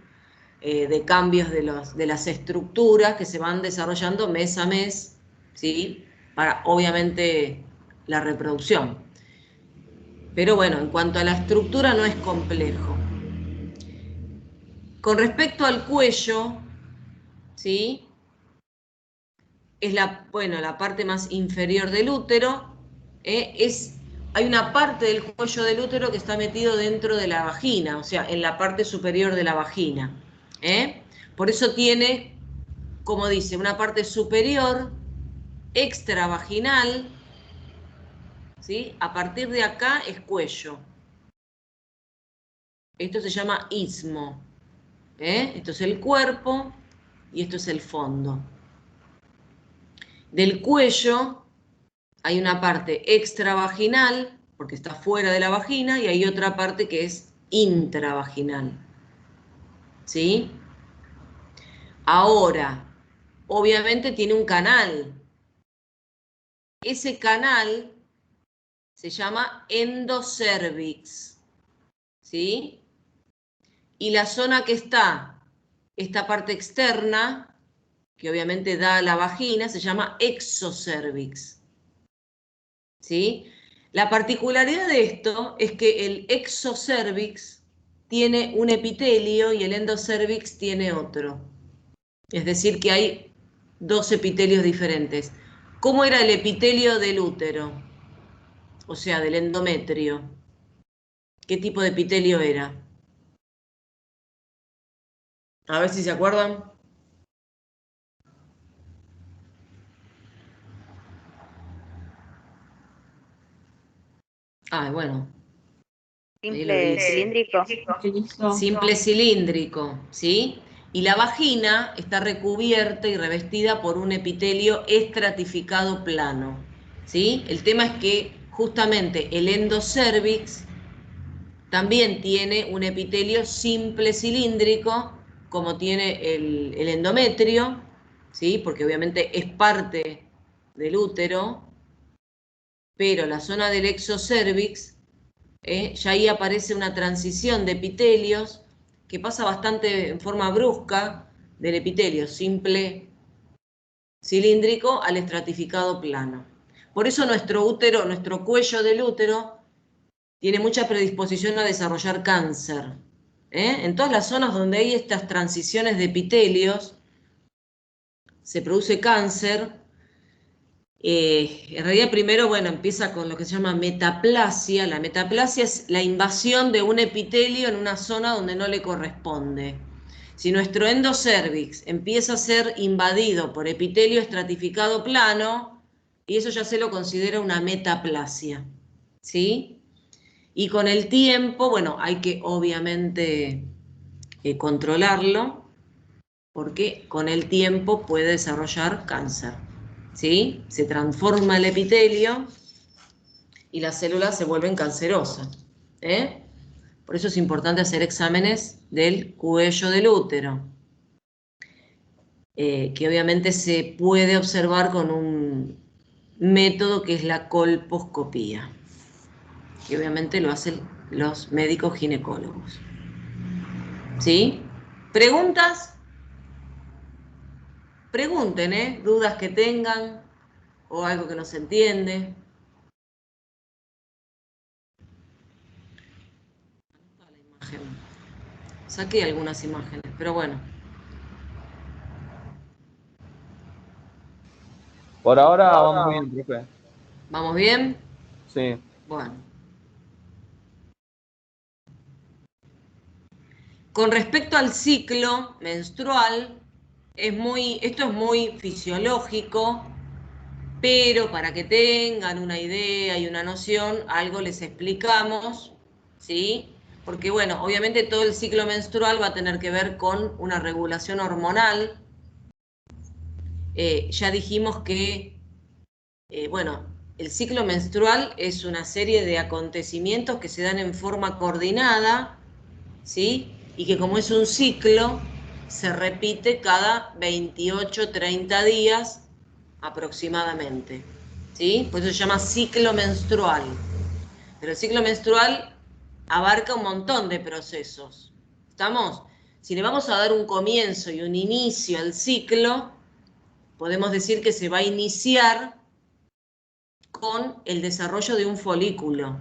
de cambios de las estructuras que se van desarrollando mes a mes, ¿sí?, para obviamente la reproducción. Pero bueno, en cuanto a la estructura no es complejo. Con respecto al cuello, ¿sí?, es la parte más inferior del útero. Hay una parte del cuello del útero que está metido dentro de la vagina, o sea, en la parte superior de la vagina. Por eso tiene, como dice, una parte superior extravaginal, ¿sí? A partir de acá es cuello. Esto se llama istmo. Esto es el cuerpo y esto es el fondo. Del cuello hay una parte extravaginal, porque está fuera de la vagina, y hay otra parte que es intravaginal, ¿sí? Ahora, obviamente tiene un canal. Ese canal se llama endocervix, ¿sí? Y la zona que está, esta parte externa, que obviamente da a la vagina, se llama exocervix, ¿sí? La particularidad de esto es que el exocervix tiene un epitelio y el endocervix tiene otro. Es decir, que hay 2 epitelios diferentes. ¿Cómo era el epitelio del útero? O sea, del endometrio. ¿Qué tipo de epitelio era? A ver si se acuerdan. Bueno. Ahí lo Simple dice. cilíndrico. Simple cilíndrico, ¿sí? Y la vagina está recubierta y revestida por un epitelio estratificado plano, ¿sí? El tema es que justamente el endocervix también tiene un epitelio simple cilíndrico, como tiene el endometrio, ¿sí? Porque obviamente es parte del útero, pero la zona del exocervix, ya ahí aparece una transición de epitelios que pasa bastante en forma brusca del epitelio simple cilíndrico al estratificado plano. Por eso nuestro útero, nuestro cuello del útero, tiene mucha predisposición a desarrollar cáncer. En todas las zonas donde hay estas transiciones de epitelios, se produce cáncer. En realidad primero, bueno, empieza con lo que se llama metaplasia. La metaplasia es la invasión de un epitelio en una zona donde no le corresponde. Si nuestro endocervix empieza a ser invadido por epitelio estratificado plano, y eso ya se lo considera una metaplasia, ¿sí? Y con el tiempo, bueno, hay que obviamente controlarlo, porque con el tiempo puede desarrollar cáncer, ¿sí? Se transforma el epitelio y las células se vuelven cancerosas, ¿eh? Por eso es importante hacer exámenes del cuello del útero, que obviamente se puede observar con un método que es la colposcopía, que obviamente lo hacen los médicos ginecólogos. ¿Sí? ¿Preguntas? Pregunten, dudas que tengan o algo que no se entiende. La imagen. Saqué algunas imágenes, pero bueno. Por ahora vamos bien, profe. ¿Vamos bien? Sí. Bueno. Con respecto al ciclo menstrual, esto es muy fisiológico, pero para que tengan una idea y una noción, algo les explicamos, ¿sí? Porque bueno, obviamente todo el ciclo menstrual va a tener que ver con una regulación hormonal. Ya dijimos que, bueno, el ciclo menstrual es una serie de acontecimientos que se dan en forma coordinada, ¿sí? Y que como es un ciclo, se repite cada 28, 30 días aproximadamente, ¿sí? Por eso se llama ciclo menstrual. Pero el ciclo menstrual abarca un montón de procesos. ¿Estamos? Si le vamos a dar un comienzo y un inicio al ciclo, podemos decir que se va a iniciar con el desarrollo de un folículo,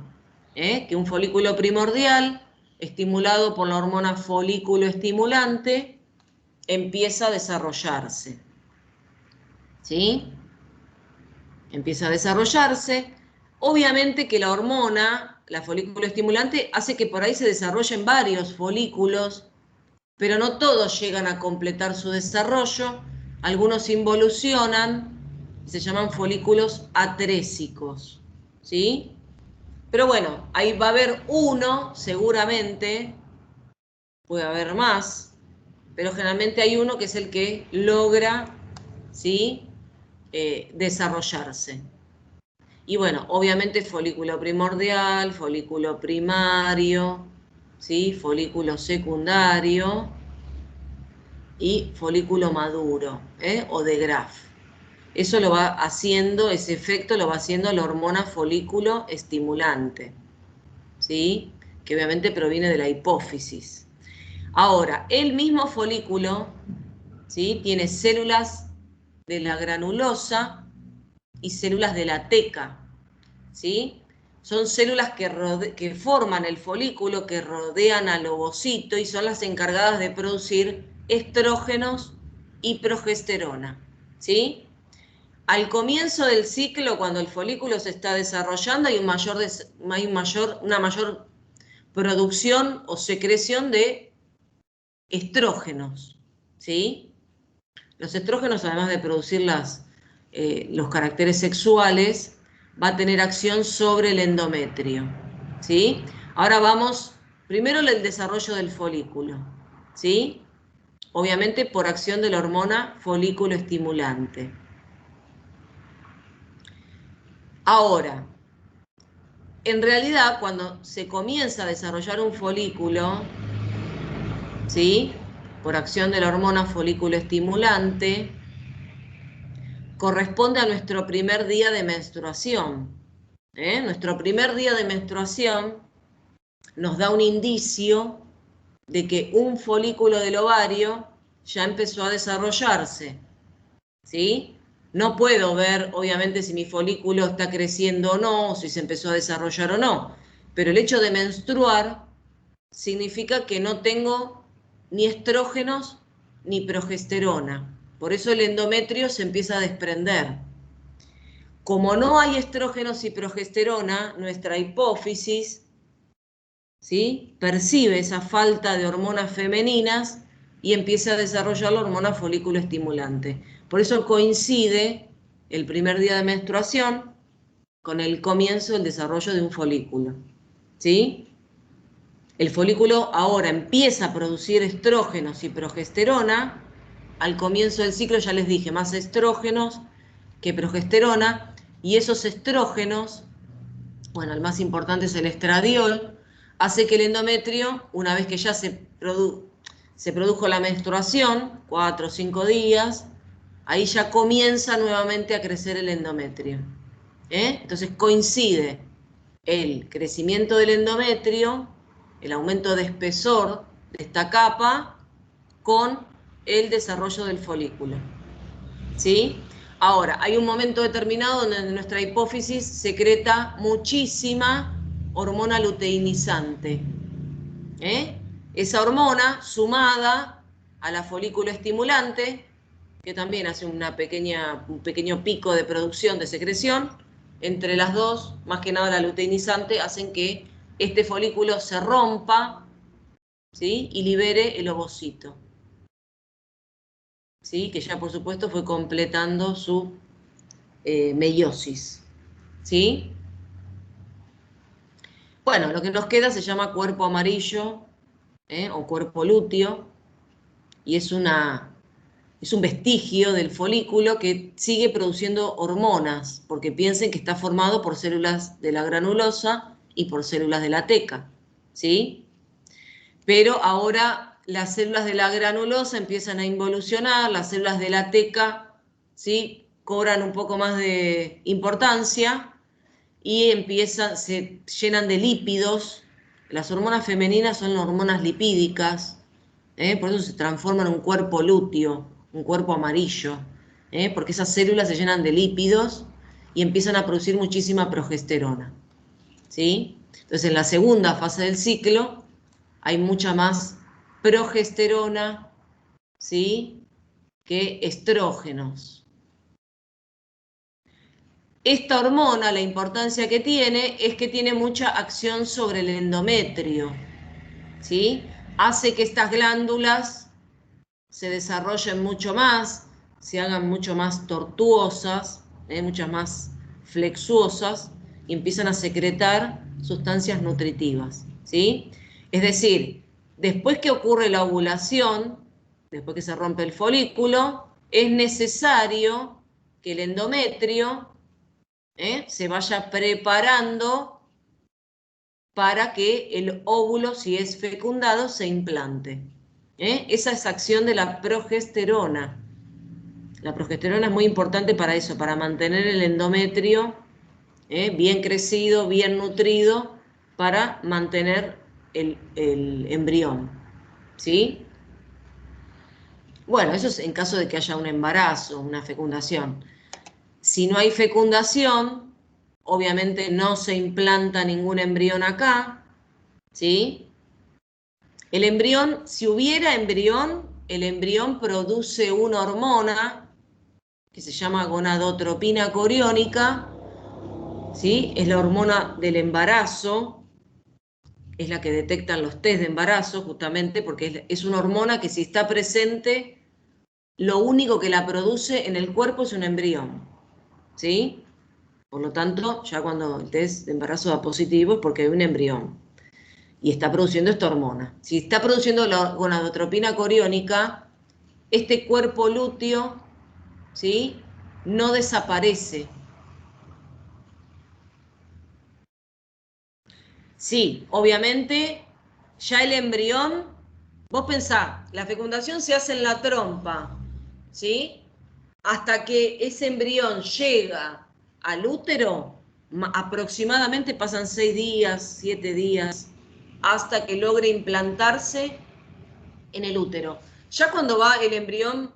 que un folículo primordial, estimulado por la hormona folículo estimulante, empieza a desarrollarse, ¿sí? Empieza a desarrollarse. Obviamente que la hormona, la folículo estimulante, hace que por ahí se desarrollen varios folículos, pero no todos llegan a completar su desarrollo. Algunos involucionan y se llaman folículos atrésicos, ¿sí? Pero bueno, ahí va a haber uno, seguramente, puede haber más, pero generalmente hay uno que es el que logra, ¿sí? Desarrollarse. Y bueno, obviamente folículo primordial, folículo primario, ¿sí? Folículo secundario y folículo maduro, o de Graf. Eso lo va haciendo, ese efecto lo va haciendo la hormona folículo estimulante, ¿sí? Que obviamente proviene de la hipófisis. Ahora, el mismo folículo, ¿sí? Tiene células de la granulosa y células de la teca, ¿sí? Son células que forman el folículo, que rodean al ovocito y son las encargadas de producir estrógenos y progesterona, ¿sí? Al comienzo del ciclo, cuando el folículo se está desarrollando, hay una mayor producción o secreción de estrógenos, ¿sí? Los estrógenos, además de producir los caracteres sexuales, va a tener acción sobre el endometrio, ¿sí? Ahora vamos, primero el desarrollo del folículo, ¿sí? obviamente por acción de la hormona folículo estimulante. Ahora, en realidad cuando se comienza a desarrollar un folículo, ¿sí?, por acción de la hormona folículo estimulante, corresponde a nuestro primer día de menstruación. Nuestro primer día de menstruación nos da un indicio de que un folículo del ovario ya empezó a desarrollarse, ¿sí? No puedo ver, obviamente, si mi folículo está creciendo o no, o si se empezó a desarrollar o no, pero el hecho de menstruar significa que no tengo ni estrógenos ni progesterona. Por eso el endometrio se empieza a desprender. Como no hay estrógenos y progesterona, nuestra hipófisis, ¿sí?, percibe esa falta de hormonas femeninas y empieza a desarrollar la hormona folículo estimulante. Por eso coincide el primer día de menstruación con el comienzo del desarrollo de un folículo, ¿sí? El folículo ahora empieza a producir estrógenos y progesterona. Al comienzo del ciclo, ya les dije, más estrógenos que progesterona, y esos estrógenos, bueno, el más importante es el estradiol, hace que el endometrio, una vez que ya se produjo la menstruación, 4 o 5 días, ahí ya comienza nuevamente a crecer el endometrio. Entonces coincide el crecimiento del endometrio, el aumento de espesor de esta capa, con el desarrollo del folículo, ¿sí? Ahora, hay un momento determinado donde nuestra hipófisis secreta muchísima hormona luteinizante. Esa hormona, sumada a la folículo estimulante, que también hace un pequeño pico de producción de secreción, entre las dos, más que nada la luteinizante, hacen que este folículo se rompa, ¿sí?, y libere el ovocito, ¿sí?, que ya por supuesto fue completando su meiosis, ¿sí? Bueno, lo que nos queda se llama cuerpo amarillo, o cuerpo lúteo, y es un vestigio del folículo que sigue produciendo hormonas, porque piensen que está formado por células de la granulosa y por células de la teca, ¿sí? Pero ahora las células de la granulosa empiezan a involucionar, las células de la teca, ¿sí?, cobran un poco más de importancia y se llenan de lípidos. Las hormonas femeninas son hormonas lipídicas, por eso se transforman en un cuerpo lúteo, un cuerpo amarillo, porque esas células se llenan de lípidos y empiezan a producir muchísima progesterona, ¿sí? Entonces, en la segunda fase del ciclo hay mucha más progesterona, ¿sí?, que estrógenos. Esta hormona, la importancia que tiene es que tiene mucha acción sobre el endometrio, ¿sí? Hace que estas glándulas se desarrollen mucho más, se hagan mucho más tortuosas, muchas más flexuosas, y empiezan a secretar sustancias nutritivas, ¿sí? Es decir, después que ocurre la ovulación, después que se rompe el folículo, es necesario que el endometrio se vaya preparando para que el óvulo, si es fecundado, se implante. Esa es acción de la progesterona. La progesterona es muy importante para eso, para mantener el endometrio bien crecido, bien nutrido, para mantener el embrión, ¿sí? Bueno, eso es en caso de que haya un embarazo, una fecundación. Si no hay fecundación, obviamente no se implanta ningún embrión acá, ¿sí? El embrión, si hubiera embrión, el embrión produce una hormona que se llama gonadotropina coriónica, ¿sí? Es la hormona del embarazo, es la que detectan los test de embarazo, justamente porque es una hormona que si está presente, lo único que la produce en el cuerpo es un embrión, ¿sí? Por lo tanto, ya cuando el test de embarazo da positivo es porque hay un embrión y está produciendo esta hormona. Si está produciendo la gonadotropina coriónica, este cuerpo lúteo, ¿sí?, no desaparece. Sí, obviamente, ya el embrión, vos pensá, la fecundación se hace en la trompa, ¿sí? Hasta que ese embrión llega al útero, aproximadamente pasan 6 días, 7 días, hasta que logre implantarse en el útero. Ya cuando va el embrión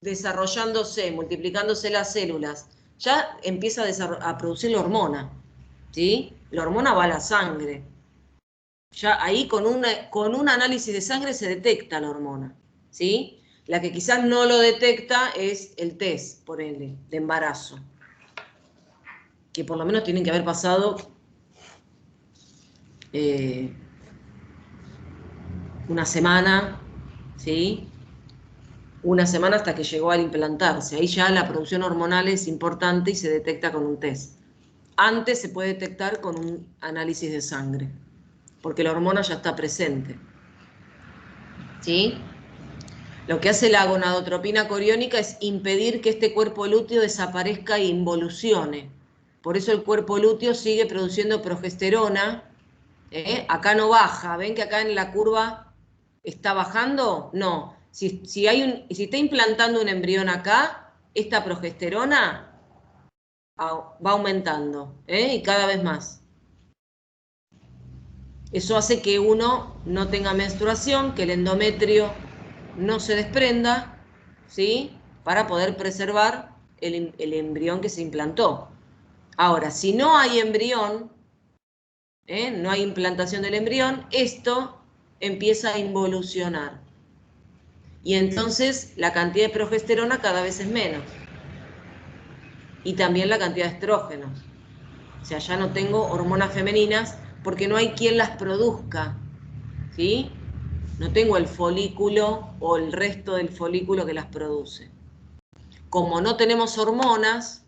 desarrollándose, multiplicándose las células, ya empieza a producir la hormona, ¿sí? La hormona va a la sangre. Ya ahí con un análisis de sangre se detecta la hormona, ¿sí? La que quizás no lo detecta es el test, por ende, de embarazo, que por lo menos tienen que haber pasado una semana, ¿sí? Una semana hasta que llegó al implantarse. Ahí ya la producción hormonal es importante y se detecta con un test. Antes se puede detectar con un análisis de sangre, porque la hormona ya está presente, ¿sí? Lo que hace la gonadotropina coriónica es impedir que este cuerpo lúteo desaparezca e involucione. Por eso el cuerpo lúteo sigue produciendo progesterona. Acá no baja. ¿Ven que acá en la curva está bajando? No. Si está implantando un embrión acá, esta progesterona va aumentando, y cada vez más. Eso hace que uno no tenga menstruación, que el endometrio no se desprenda, ¿sí?, para poder preservar el embrión que se implantó. Ahora, si no hay embrión, no hay implantación del embrión, esto empieza a involucionar. Y entonces la cantidad de progesterona cada vez es menos. Y también la cantidad de estrógenos. O sea, ya no tengo hormonas femeninas porque no hay quien las produzca, ¿sí? No tengo el folículo o el resto del folículo que las produce. Como no tenemos hormonas,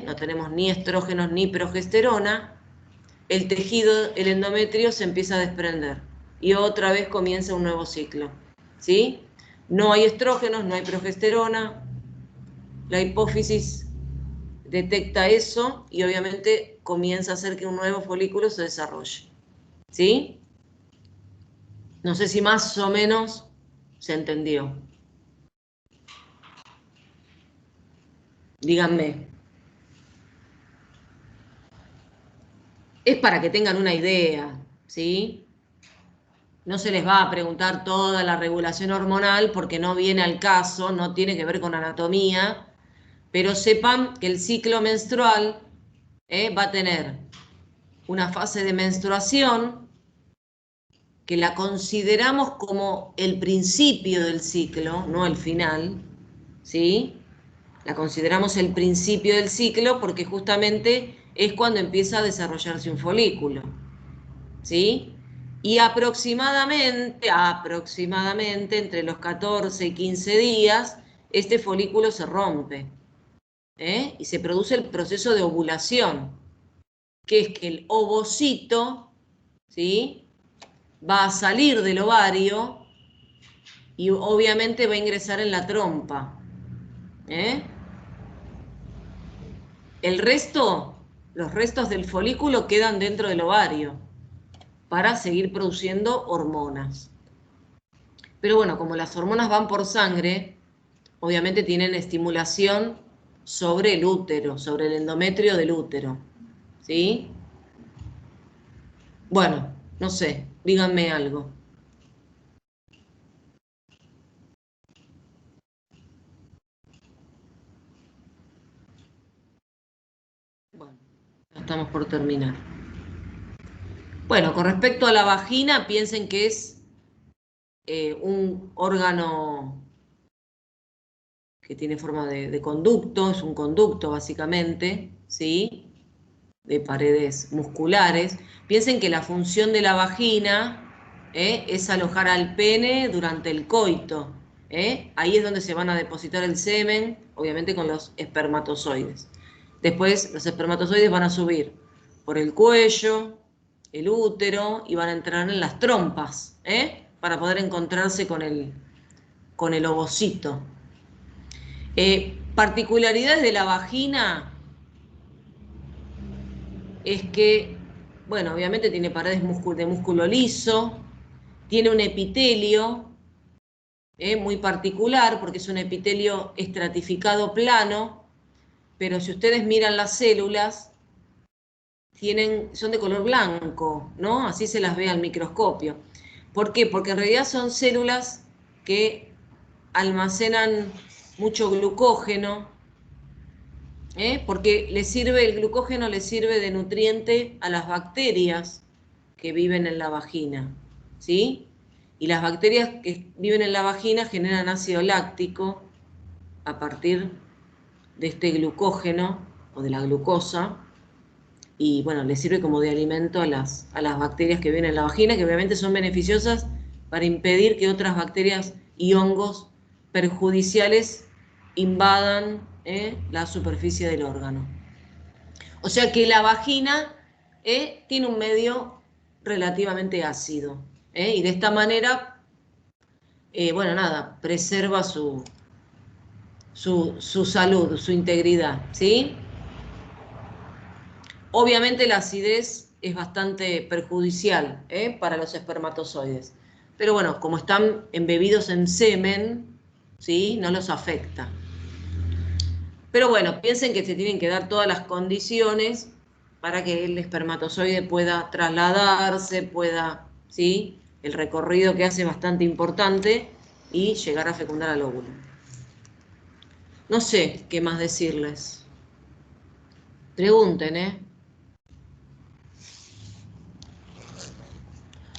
no tenemos ni estrógenos ni progesterona, el tejido, el endometrio se empieza a desprender y otra vez comienza un nuevo ciclo, ¿sí? No hay estrógenos, no hay progesterona, la hipófisis detecta eso y obviamente comienza a hacer que un nuevo folículo se desarrolle, ¿sí? No sé si más o menos se entendió. Díganme. Es para que tengan una idea, ¿sí? No se les va a preguntar toda la regulación hormonal porque no viene al caso, no tiene que ver con anatomía, pero sepan que el ciclo menstrual va a tener una fase de menstruación que la consideramos como el principio del ciclo, no el final, ¿sí? La consideramos el principio del ciclo porque justamente es cuando empieza a desarrollarse un folículo, ¿sí? Y aproximadamente entre los 14 y 15 días, este folículo se rompe, y se produce el proceso de ovulación, que es que el ovocito, ¿sí?, va a salir del ovario y obviamente va a ingresar en la trompa. El resto, los restos del folículo quedan dentro del ovario para seguir produciendo hormonas. Pero bueno, como las hormonas van por sangre, obviamente tienen estimulación sobre el útero, sobre el endometrio del útero, ¿sí? Bueno, no sé, díganme algo. Bueno, ya estamos por terminar. Bueno, con respecto a la vagina, piensen que es un órgano que tiene forma de conducto, es un conducto básicamente, ¿sí?, de paredes musculares. Piensen que la función de la vagina es alojar al pene durante el coito. Ahí es donde se van a depositar el semen, obviamente con los espermatozoides. Después los espermatozoides van a subir por el cuello, el útero y van a entrar en las trompas, para poder encontrarse con el con el ovocito. Particularidades de la vagina es que, bueno, obviamente tiene paredes de músculo liso, tiene un epitelio muy particular porque es un epitelio estratificado plano, pero si ustedes miran las células, son de color blanco, ¿no? Así se las ve al microscopio. ¿Por qué? Porque en realidad son células que almacenan mucho glucógeno, porque el glucógeno le sirve de nutriente a las bacterias que viven en la vagina, ¿sí? Y las bacterias que viven en la vagina generan ácido láctico a partir de este glucógeno o de la glucosa, y bueno, le sirve como de alimento a las bacterias que viven en la vagina, que obviamente son beneficiosas para impedir que otras bacterias y hongos perjudiciales invadan la superficie del órgano. O sea que la vagina tiene un medio relativamente ácido, y de esta manera, bueno, nada, preserva su salud, su integridad, ¿sí? Obviamente la acidez es bastante perjudicial para los espermatozoides, pero bueno, como están embebidos en semen, ¿sí? No los afecta. Pero bueno, piensen que se tienen que dar todas las condiciones para que el espermatozoide pueda trasladarse, ¿sí? El recorrido que hace es bastante importante y llegar a fecundar al óvulo. No sé qué más decirles. Pregunten,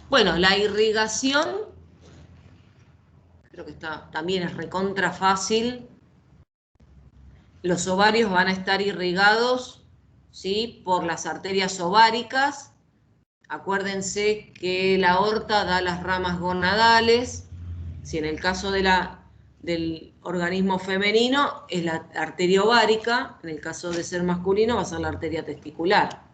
Bueno, la irrigación, creo que también es recontra fácil. Los ovarios van a estar irrigados, ¿sí? Por las arterias ováricas. Acuérdense que la aorta da las ramas gonadales. Si en el caso del organismo femenino es la arteria ovárica, en el caso de ser masculino va a ser la arteria testicular.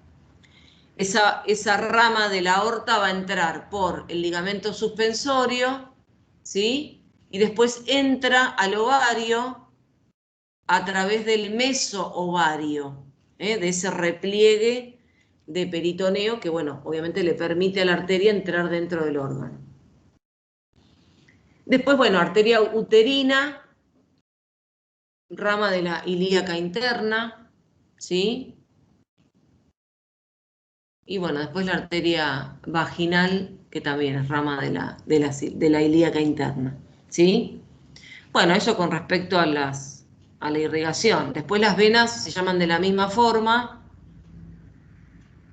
Esa rama de la aorta va a entrar por el ligamento suspensorio, ¿sí? Y después entra al ovario a través del mesoovario, de ese repliegue de peritoneo que, bueno, obviamente le permite a la arteria entrar dentro del órgano. Después, bueno, arteria uterina, rama de la ilíaca interna, ¿sí? Y bueno, después la arteria vaginal, que también es rama de la ilíaca interna, ¿sí? Bueno, eso con respecto a la irrigación. Después las venas se llaman de la misma forma,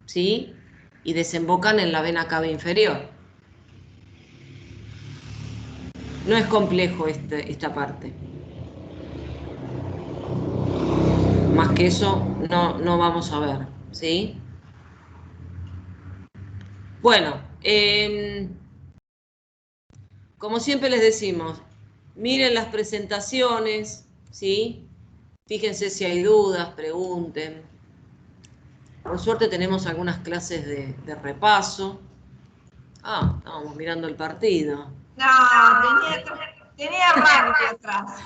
¿sí? Y desembocan en la vena cava inferior. No es complejo esta parte. Más que eso no vamos a ver, ¿sí? Bueno, como siempre les decimos, miren las presentaciones, ¿sí? Fíjense si hay dudas, pregunten. Por suerte tenemos algunas clases de repaso. Ah, estábamos mirando el partido. No, tenía rugby atrás.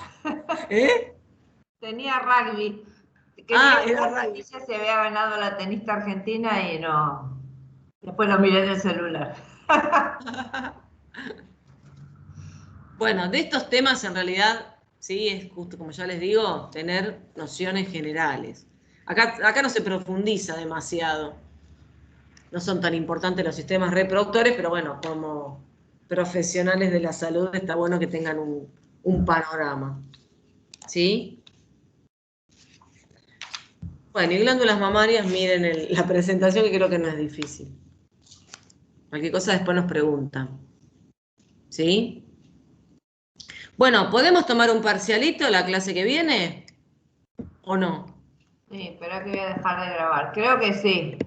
Tenía rugby. Era rugby. Ya se había ganado la tenista argentina y no. Después lo miré en el celular. Bueno, de estos temas en realidad, sí, es justo como ya les digo, tener nociones generales. Acá no se profundiza demasiado. No son tan importantes los sistemas reproductores, pero bueno, como profesionales de la salud está bueno que tengan un panorama. ¿Sí? Bueno, y glándulas mamarias, miren la presentación, que creo que no es difícil. Cualquier cosa después nos preguntan. ¿Sí? Bueno, ¿podemos tomar un parcialito la clase que viene? ¿O no? Sí, espera que voy a dejar de grabar. Creo que sí.